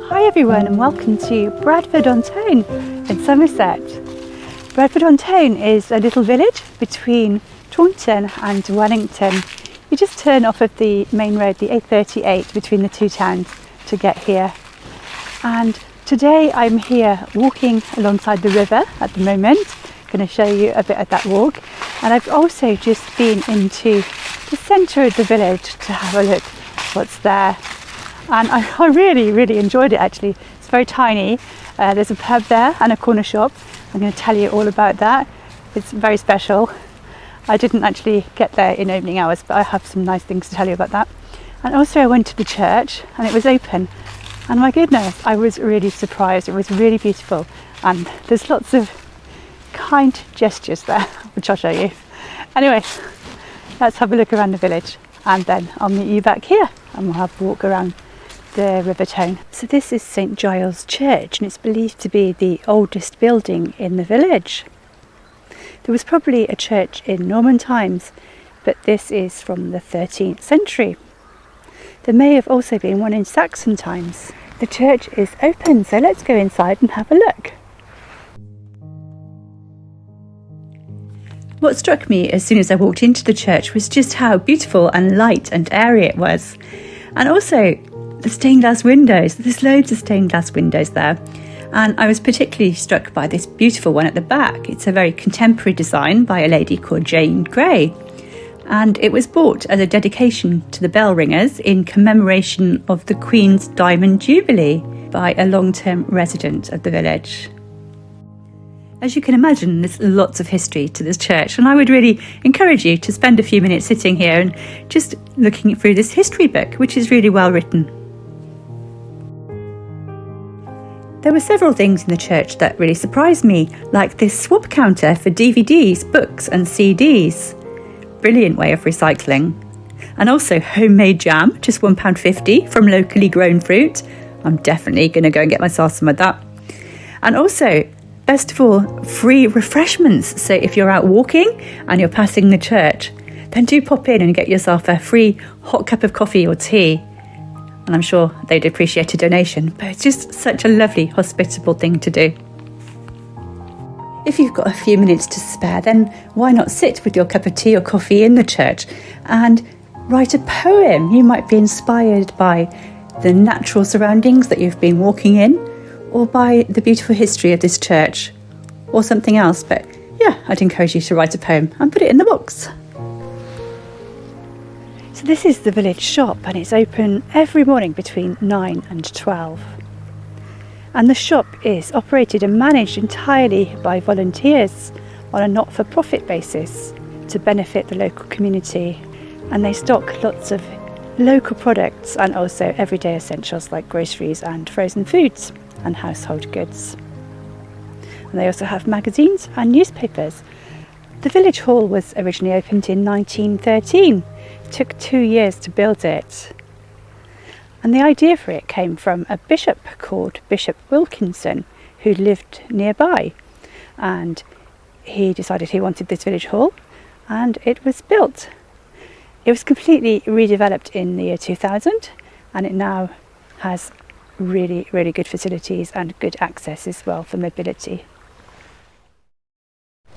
Hi everyone and welcome to Bradford-on-Tone in Somerset. Bradford-on-Tone is a little village between Taunton and Wellington. You just turn off of the main road, the A38, between the two towns to get here. And today I'm here walking alongside the river at the moment. I'm going to show you a bit of that walk. And I've also just been into the centre of the village to have a look what's there. And I really enjoyed it actually. It's very tiny. There's a pub there and a corner shop. I'm going to tell you all about that. It's very special. I didn't actually get there in opening hours, but I have some nice things to tell you about that. And also I went to the church and it was open. And my goodness, I was really surprised. It was really beautiful. And there's lots of kind gestures there, which I'll show you. Anyway, let's have a look around the village and then I'll meet you back here and we'll have a walk around the River Tone. So this is St Giles Church and it's believed to be the oldest building in the village. There was probably a church in Norman times, but this is from the 13th century. There may have also been one in Saxon times. The church is open, so let's go inside and have a look. What struck me as soon as I walked into the church was just how beautiful and light and airy it was. And also the stained glass windows. There's loads of stained glass windows there. And I was particularly struck by this beautiful one at the back. It's a very contemporary design by a lady called Jane Grey. And it was bought as a dedication to the bell ringers in commemoration of the Queen's Diamond Jubilee by a long-term resident of the village. As you can imagine, there's lots of history to this church, and I would really encourage you to spend a few minutes sitting here and just looking through this history book, which is really well written. There were several things in the church that really surprised me, like this swap counter for DVDs, books and CDs. Brilliant way of recycling. And also homemade jam, just £1.50 from locally grown fruit. I'm definitely going to go and get myself some of that. And also, best of all, free refreshments. So if you're out walking and you're passing the church, then do pop in and get yourself a free hot cup of coffee or tea. And I'm sure they'd appreciate a donation, but it's just such a lovely, hospitable thing to do. If you've got a few minutes to spare, then why not sit with your cup of tea or coffee in the church and write a poem? You might be inspired by the natural surroundings that you've been walking in, or by the beautiful history of this church, or something else. But yeah, I'd encourage you to write a poem and put it in the box. So this is the village shop and it's open every morning between 9 and 12. And the shop is operated and managed entirely by volunteers on a not-for-profit basis to benefit the local community. And they stock lots of local products and also everyday essentials like groceries and frozen foods and household goods. And they also have magazines and newspapers. The village hall was originally opened in 1913. It took 2 years to build it. And the idea for it came from a bishop called Bishop Wilkinson, who lived nearby. And he decided he wanted this village hall, and it was built. It was completely redeveloped in the year 2000, and it now has really good facilities and good access as well for mobility.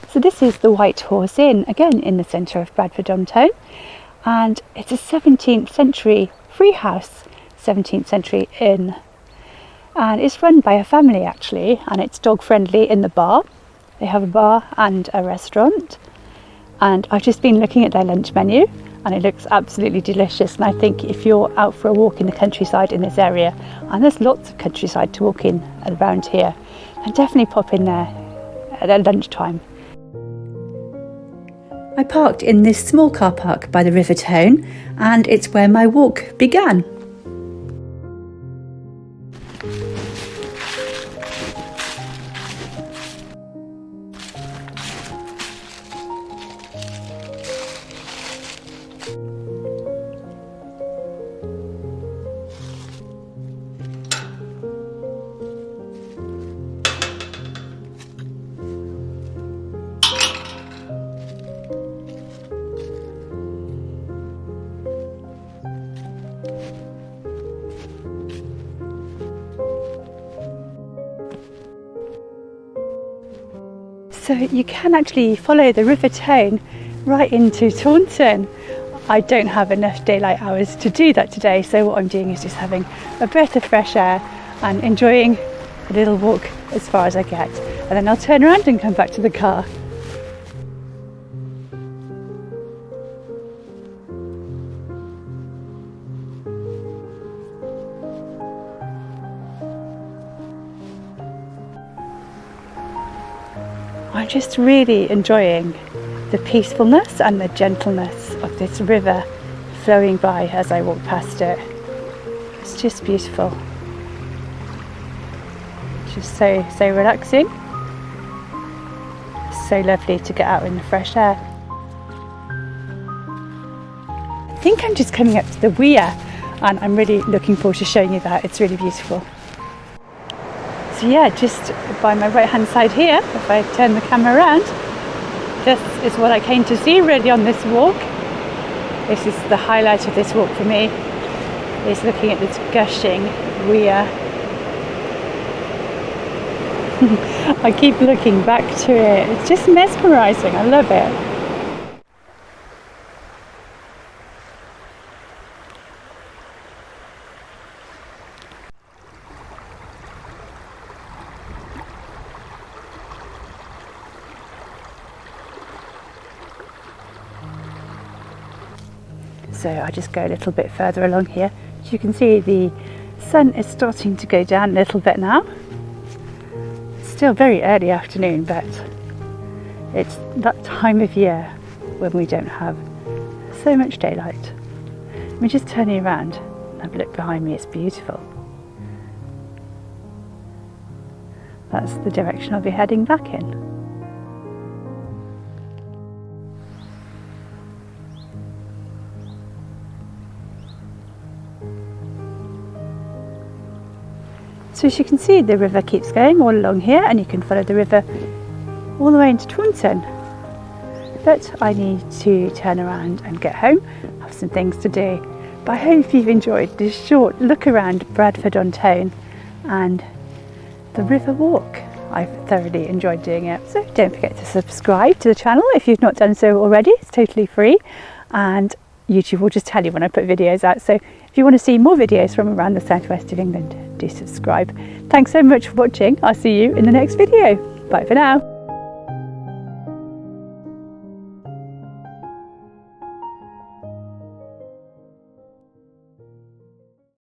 So this is the White Horse Inn, again in the centre of Bradford-on-Tone, and it's a 17th century free house, 17th century inn, and it's run by a family actually, and it's dog friendly in the bar. They have a bar and a restaurant, and I've just been looking at their lunch menu and it looks absolutely delicious. And I think if you're out for a walk in the countryside in this area, and there's lots of countryside to walk in around here, then definitely pop in there at lunchtime. I parked in this small car park by the River Tone, and it's where my walk began. So you can actually follow the River Tone right into Taunton. I don't have enough daylight hours to do that today, so what I'm doing is just having a breath of fresh air and enjoying a little walk as far as I get, and then I'll turn around and come back to the car. I'm just really enjoying the peacefulness and the gentleness of this river flowing by as I walk past it. It's just beautiful. Just so relaxing. So lovely to get out in the fresh air. I think I'm just coming up to the weir, and I'm really looking forward to showing you that. It's really beautiful. So yeah, just by my right hand side here, if I turn the camera around, this is what I came to see really on this walk. This is the highlight of this walk for me, is looking at this gushing weir. I keep looking back to it. It's just mesmerising. I love it. So I just go a little bit further along here. As you can see, the sun is starting to go down a little bit now. It's still very early afternoon, but it's that time of year when we don't have so much daylight. I'm just turning around and have a look behind me. It's beautiful. That's the direction I'll be heading back in. So as you can see, the river keeps going all along here, and you can follow the river all the way into Taunton. But I need to turn around and get home, have some things to do. But I hope you've enjoyed this short look around Bradford-on-Tone and the river walk. I've thoroughly enjoyed doing it. So don't forget to subscribe to the channel if you've not done so already. It's totally free, and YouTube will just tell you when I put videos out. So if you want to see more videos from around the southwest of England, do subscribe. Thanks so much for watching. I'll see you in the next video. Bye for now.